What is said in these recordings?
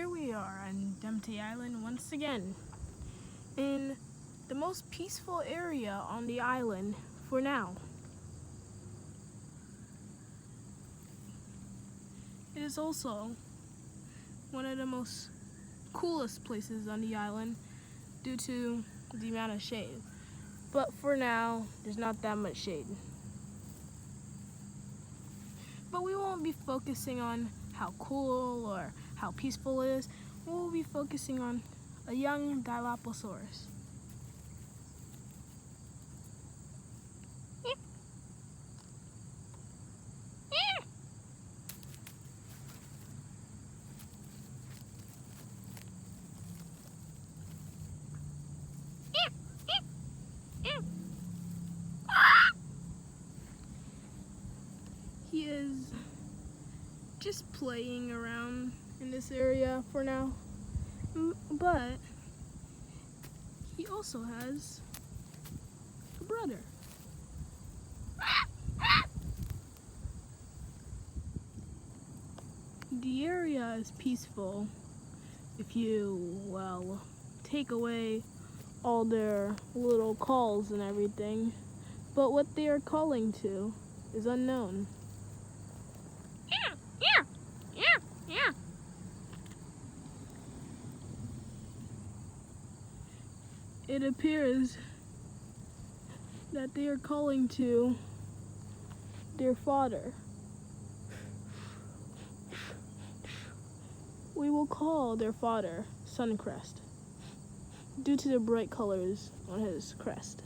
Here we are on Demtay Island once again, in the most peaceful area on the island for now. It is also one of the most coolest places on the island due to the amount of shade. But for now, there's not that much shade. But we won't be focusing on how cool or how peaceful it is. We'll be focusing on a young Dilophosaurus. He is just playing around in this area for now, but he also has a brother. The area is peaceful if you, well, take away all their little calls and everything, but what they are calling to is unknown. It appears that they are calling to their father. We will call their father Suncrest due to the bright colors on his crest.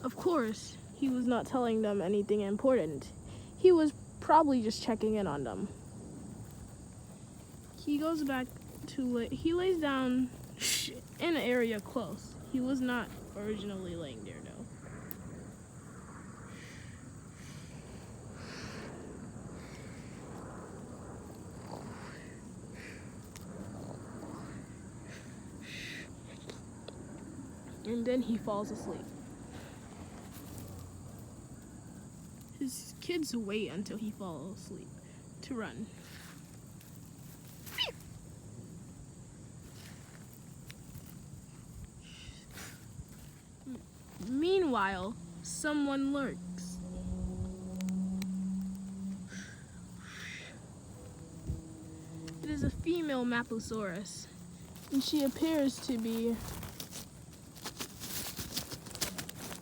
Of course, he was not telling them anything important. He was probably just checking in on them. He goes back to he lays down in an area close. He was not originally laying there though. And then he falls asleep. His kids wait until he falls asleep to run. Meanwhile, someone lurks. It is a female Maplosaurus, and she appears to be,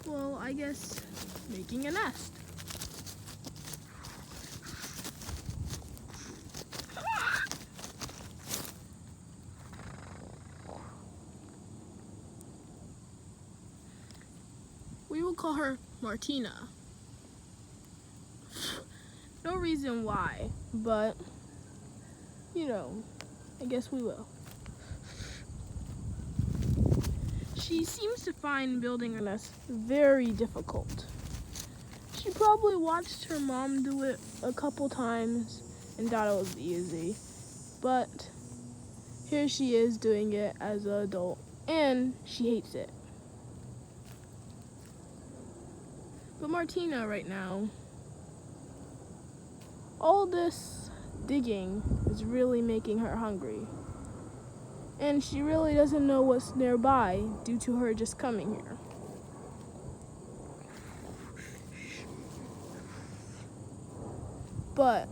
well, I guess, making a nest. We will call her Martina. No reason why, but, you know, I guess we will. She seems to find building a nest very difficult. She probably watched her mom do it a couple times and thought it was easy. But here she is doing it as an adult, and she hates it. But Martina right now, all this digging is really making her hungry. And she really doesn't know what's nearby due to her just coming here. But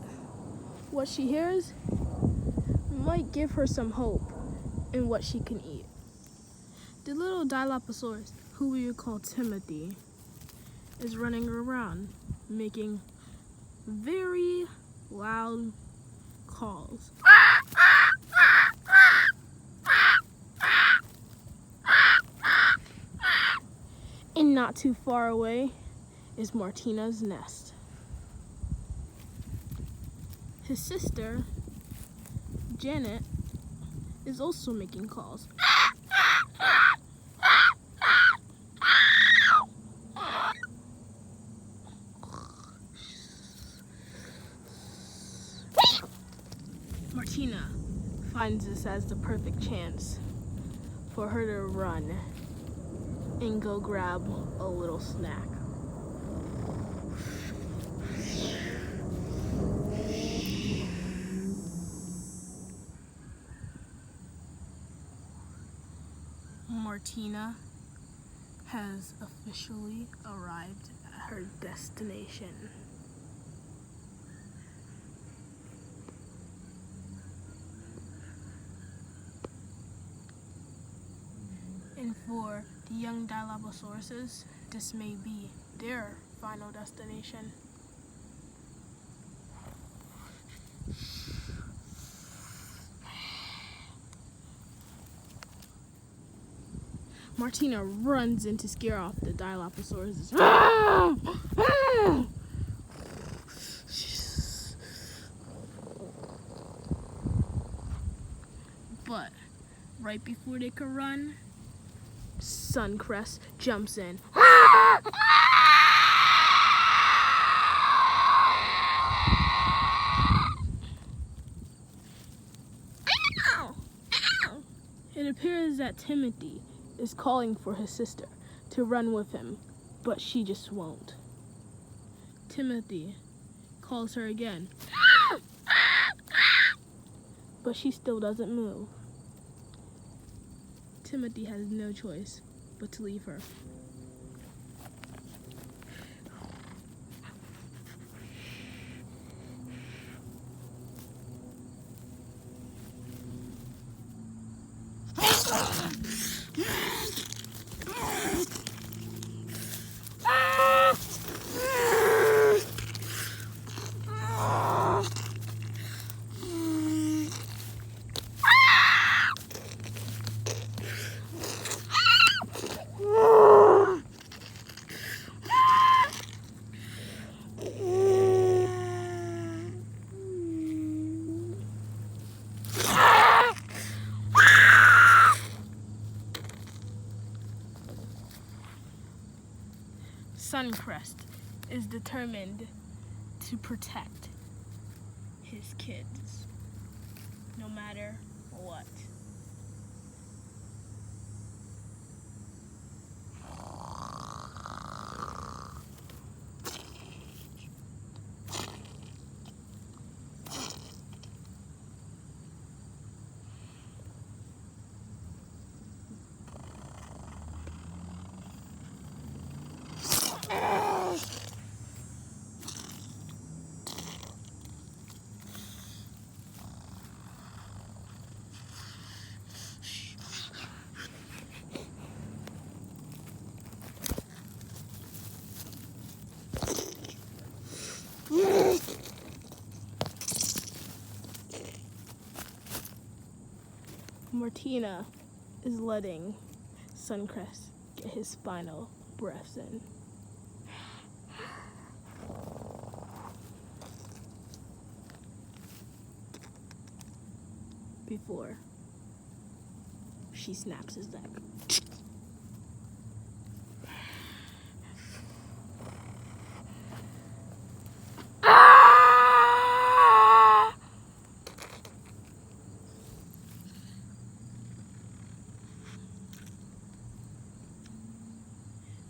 what she hears might give her some hope in what she can eat. The little Dilophosaurus, who we would call Timothy, is running around making very loud calls. And not too far away is Martina's nest. His sister, Janet, is also making calls. Martina finds this as the perfect chance for her to run and go grab a little snack. Martina has officially arrived at her destination. And for the young Dilophosaurus, this may be their final destination. Martina runs in to scare off the Dilophosaurus. But right before they can run, Suncrest jumps in. It appears that Timothy is calling for his sister to run with him, but she just won't. Timothy calls her again, but she still doesn't move. Timothy has no choice but to leave her. Suncrest is determined to protect his kids, no matter what. Martina is letting Suncrest get his final breaths in. Before she snaps his neck.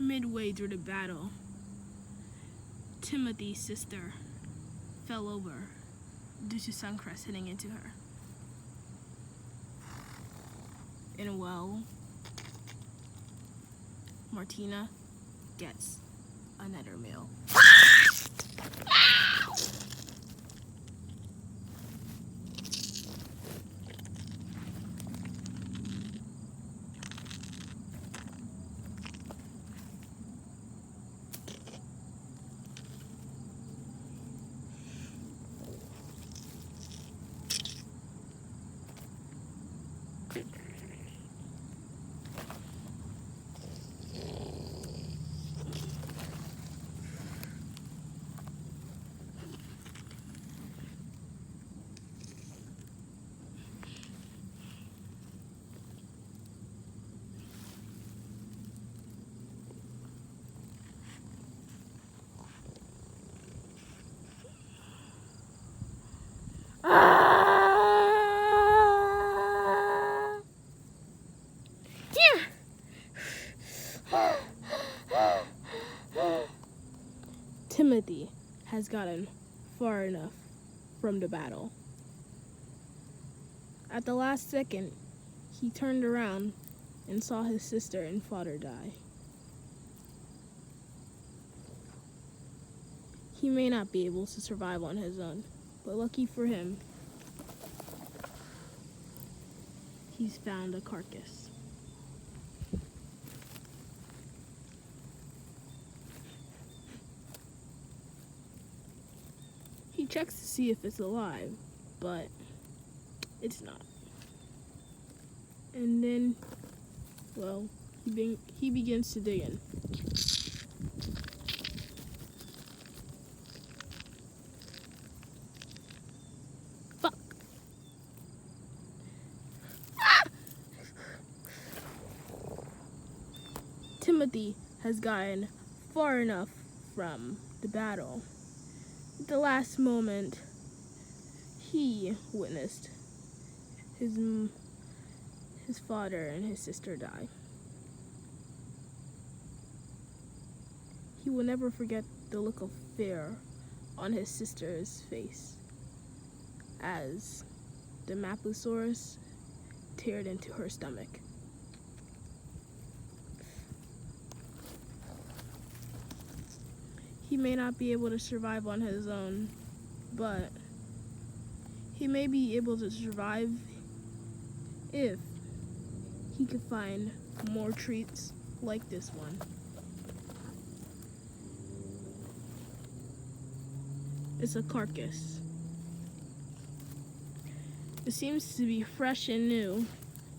Midway through the battle, Timothy's sister fell over due to Suncrest hitting into her. And well, Martina gets another meal. Timothy has gotten far enough from the battle. At the last second, he turned around and saw his sister and father die. He may not be able to survive on his own, but lucky for him, he's found a carcass. He checks to see if it's alive, but it's not. And then, well, he begins to dig in. Fuck! Ah! Timothy has gotten far enough from the battle. At the last moment, he witnessed his father and his sister die. He will never forget the look of fear on his sister's face as the Mapusaurus teared into her stomach. He may not be able to survive on his own, but he may be able to survive if he could find more treats like this one. It's a carcass. It seems to be fresh and new,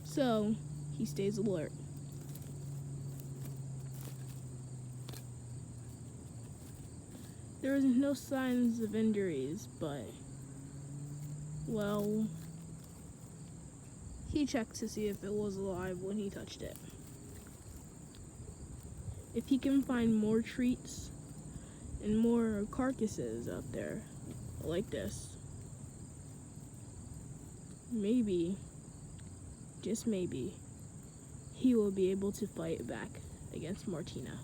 so he stays alert. There is no signs of injuries, but, well, he checked to see if it was alive when he touched it. If he can find more treats and more carcasses out there like this, maybe, just maybe, he will be able to fight back against Martina.